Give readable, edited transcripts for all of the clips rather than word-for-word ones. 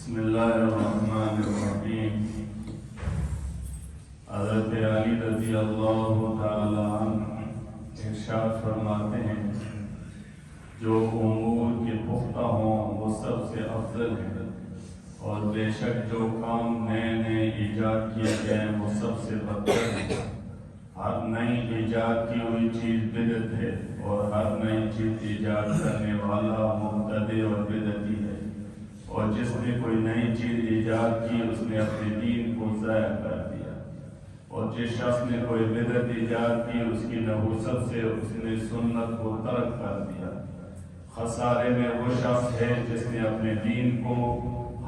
بسم اللہ الرحمن الرحیم۔ حضرت علی رضی اللہ تعالی عنہ ارشاد فرماتے ہیں جو امور کے پختہ ہوں وہ سب سے افضل ہے، اور بے شک جو کام نئے نئے ایجاد کیے گئے وہ سب سے بدتر ہے۔ ہر نئی ایجاد کی ہوئی چیز بدعت ہے، اور ہر نئی چیز ایجاد کرنے والا مبتدع اور بدعتی ہے، اور جس نے کوئی نئی چیز ایجاد کی اس نے اپنے دین کو ضائع کر دیا، اور جس شخص نے کوئی بدعت ایجاد کی اس کی نحوست سے اس نے سنت کو ترک کر دیا۔ خسارے میں وہ شخص ہے جس نے اپنے دین کو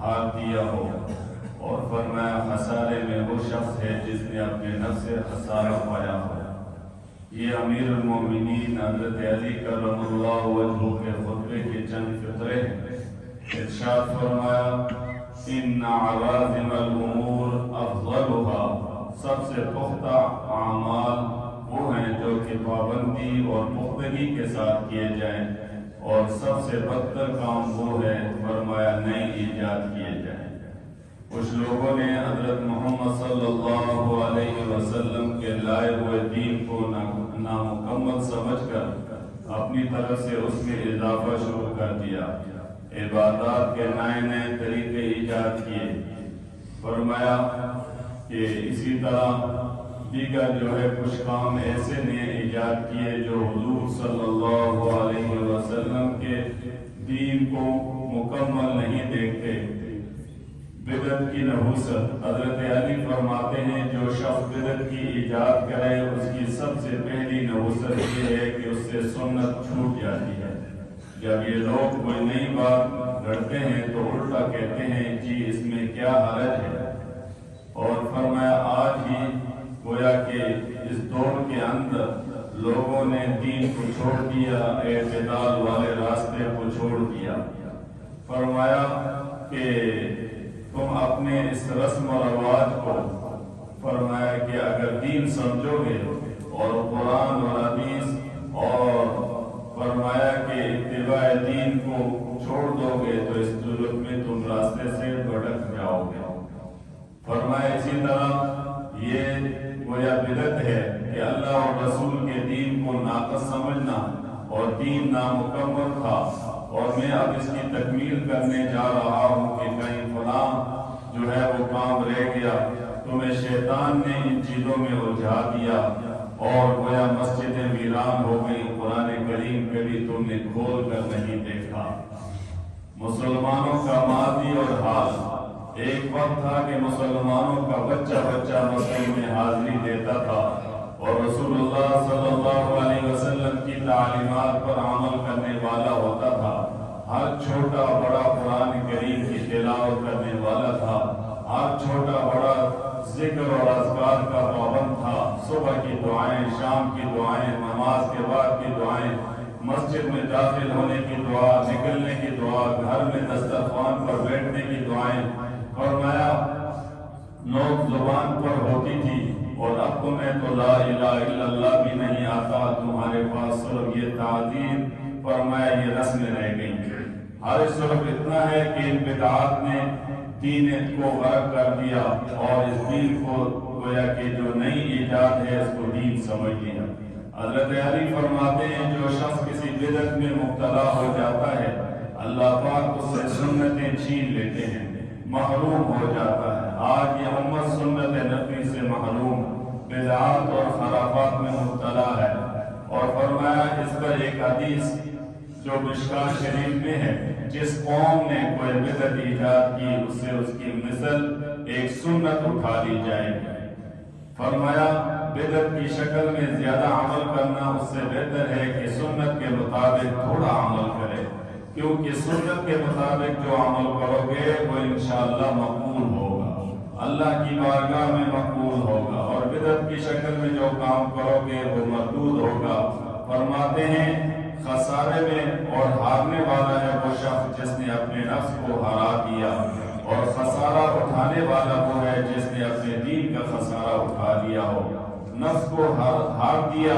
ہار دیا ہو، اور فرمایا خسارے میں وہ شخص ہے جس نے اپنے نفس سے خسارہ پایا ہو۔ یہ امیر المومنین حضرت علی کرم اللہ وجہہ کے خطبے کے چند فقرے ہیں۔ ارشاد فرمایا ان عوازم الامور افضلها، سب سے پختہ اعمال وہ ہیں جو کہ پابندی اور پختگی کے ساتھ کیے جائیں، اور سب سے بدتر کام وہ ہے فرمایا نئی ایجاد کیے جائیں۔ کچھ لوگوں نے حضرت محمد صلی اللہ علیہ وسلم کے لائے ہوئے دین کو نامکمل سمجھ کر اپنی طرف سے اس میں اضافہ شروع کر دیا، عبادات کے نئے نئے طریقے ایجاد کیے۔ فرمایا کہ اسی طرح دیگر جو ہے کچھ کام ایسے نے ایجاد کیے جو حضور صلی اللہ علیہ وسلم کے دین کو مکمل نہیں دیکھتے۔ بدعت کی نحوست، حضرت علی فرماتے ہیں جو شخص بدعت کی ایجاد کرے اس کی سب سے پہلی نحوست یہ ہے کہ اس سے سنت چھوٹ جاتی ہے۔ جب یہ لوگ کوئی نئی بات گھڑتے ہیں تو الٹا کہتے ہیں جی اس میں کیا حرج ہے، اور فرمایا آج ہی گویا کہ اس دور کے اندر لوگوں نے دین کو چھوڑ دیا، اعتدال والے راستے کو چھوڑ دیا۔ فرمایا کہ تم اپنے اس رسم و رواج کو فرمایا کہ اگر دین سمجھو گے اور قرآن اور حدیث اور فرمایا کہ اتباع دین کو چھوڑ دو گے تو اس ضرورت میں تم راستے سے بھٹک جاؤ گے۔ فرمایا اسی طرح یہ گویا بدعت ہے کہ اللہ اور رسول کے دین کو ناقص سمجھنا، اور دین نامکمل تھا اور میں اب اس کی تکمیل کرنے جا رہا ہوں کہ کہیں فلاں جو ہے وہ کام رہ گیا۔ تمہیں شیطان نے ان چیزوں میں الجھا دیا اور گویا مسجدیں ویران ہو گئی، قرآن کریم کبھی تم نے کھول کر نہیں دیکھا۔ مسلمانوں کا ماضی اور حال، ایک وقت تھا کہ مسلمانوں کا بچہ بچہ مسجد میں حاضری دیتا تھا اور رسول اللہ صلی اللہ علیہ وسلم کی تعلیمات پر عمل کرنے والا ہوتا تھا۔ ہر چھوٹا بڑا قرآن کریم کی تلاوت کرنے والا تھا، ہر چھوٹا بڑا ذکر اور اذکار کا پابند تھا۔ صبح کی دعائیں، شام کی دعائیں، نماز کے بعد کی دعائیں، مسجد میں داخل ہونے کی دعا، نکلنے کی دعا، گھر میں دسترخوان پر بیٹھنے کی دعائیں فرمایا نوک زبان پر ہوتی تھی۔ اور اب تمہیں تو لا الہ الا اللہ بھی نہیں آتا، تمہارے پاس صرف یہ تعظیم فرمایا یہ رسمیں رہ گئی۔ ہر صرف اتنا ہے کہ ان بدعات نے دین کو غرق کر دیا، اور اس دین کو گویا کہ جو نئی ایجاد ہے اس کو دین سمجھ لیا۔ حضرت علی فرماتے ہیں جو شخص کسی بدعت میں مبتلا ہو جاتا ہے اللہ پاک اس سے سنتیں چھین لیتے ہیں، محروم ہو جاتا ہے۔ آج یہ امت سنت نبوی سے محروم، بدعات اور خرافات میں مبتلا ہے۔ اور فرمایا اس پر ایک حدیث جو مشکوٰۃ شریف میں ہے، جس قوم نے کوئی بدعت ایجاد کی اس سے اس کی مثل ایک سنت اٹھا لی جائے گی۔ فرمایا بدعت کی شکل میں زیادہ عمل کرنا اس سے بہتر ہے کہ سنت کے مطابق تھوڑا عمل کرے، کیونکہ سنت کے مطابق جو عمل کرو گے وہ انشاءاللہ مقبول ہوگا، اللہ کی بارگاہ میں مقبول ہوگا، اور بدعت کی شکل میں جو کام کرو گے وہ مردود ہوگا۔ فرماتے ہیں خسارے میں اور ہارنے والا ہے وہ شخص جس نے اپنے نفس کو ہرا دیا، اور خسارہ اٹھانے والا وہ ہے جس نے اپنے دین کا خسارہ اٹھا لیا ہو۔ نفس کو ہار دیا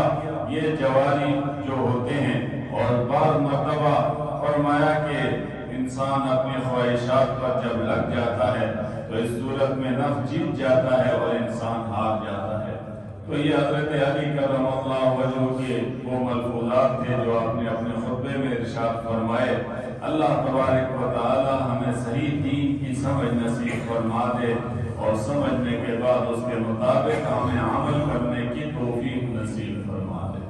یہ جواری جو ہوتے ہیں، اور بعض مرتبہ فرمایا کہ انسان اپنی خواہشات پر جب لگ جاتا ہے تو اس صورت میں نفس جیت جاتا ہے اور انسان ہار جاتا ہے۔ تو یہ حضرت علی کرم اللہ وجہ کے وہ ملفوظات تھے جو آپ نے اپنے خطبے میں ارشاد فرمائے۔ اللہ تبارک و تعالی ہمیں صحیح دین کی سمجھ نصیب فرما دے اور سمجھنے کے بعد اس کے مطابق ہمیں عمل کرنے کی توفیق نصیب فرما دے۔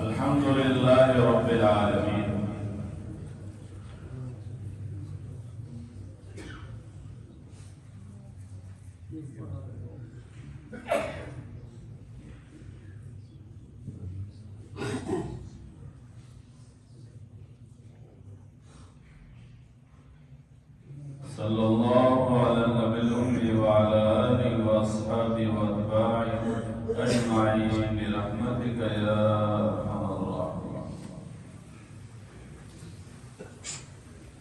الحمدللہ رب العالمین۔